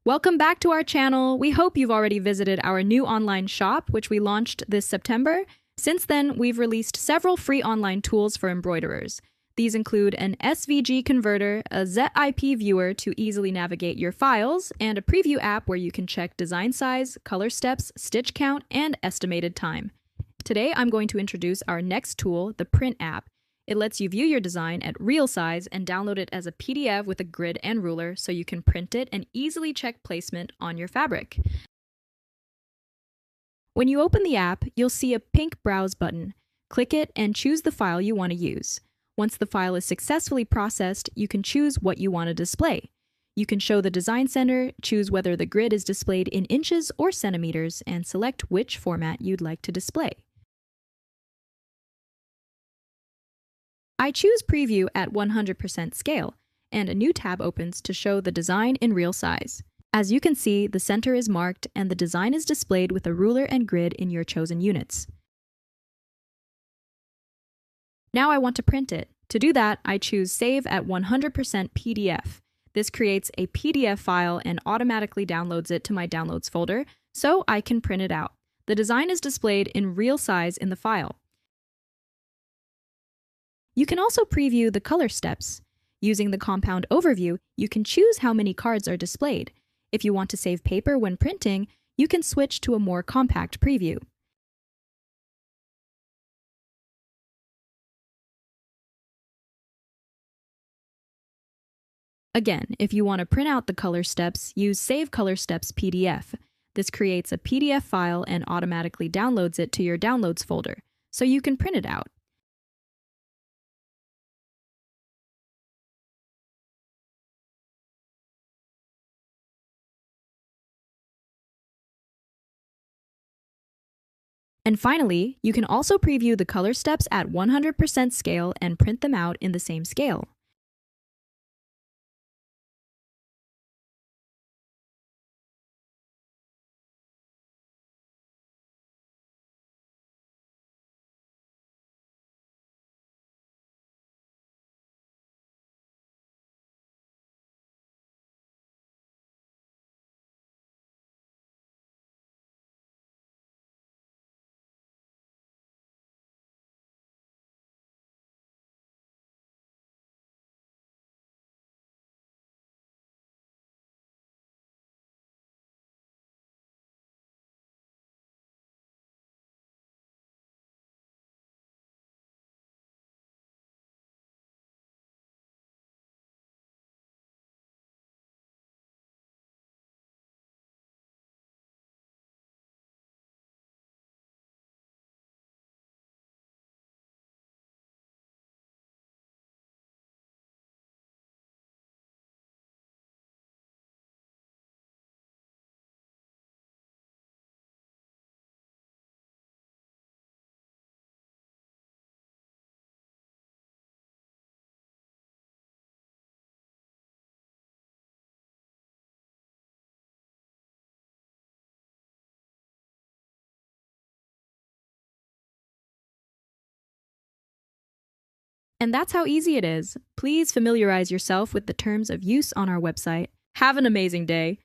Welcome back to our channel. We hope you've already visited our new online shop, which we launched this September. Since then, we've released several free online tools for embroiderers. These include an SVG converter, a ZIP viewer to easily navigate your files, and a preview app where you can check design size, color steps, stitch count, and estimated time. Today, I'm going to introduce our next tool, the Print app. It lets you view your design at real size and download it as a PDF with a grid and ruler so you can print it and easily check placement on your fabric. When you open the app, you'll see a pink Browse button. Click it and choose the file you want to use. Once the file is successfully processed, you can choose what you want to display. You can show the design center, choose whether the grid is displayed in inches or centimeters, and select which format you'd like to display. I choose Preview at 100% scale, and a new tab opens to show the design in real size. As you can see, the center is marked and the design is displayed with a ruler and grid in your chosen units. Now I want to print it. To do that, I choose Save at 100% PDF. This creates a PDF file and automatically downloads it to my Downloads folder, so I can print it out. The design is displayed in real size in the file. You can also preview the color steps. Using the compound overview, you can choose how many cards are displayed. If you want to save paper when printing, you can switch to a more compact preview. Again, if you want to print out the color steps, use Save Color Steps PDF. This creates a PDF file and automatically downloads it to your Downloads folder, so you can print it out. And finally, you can also preview the color steps at 100% scale and print them out in the same scale. And that's how easy it is. Please familiarize yourself with the terms of use on our website. Have an amazing day!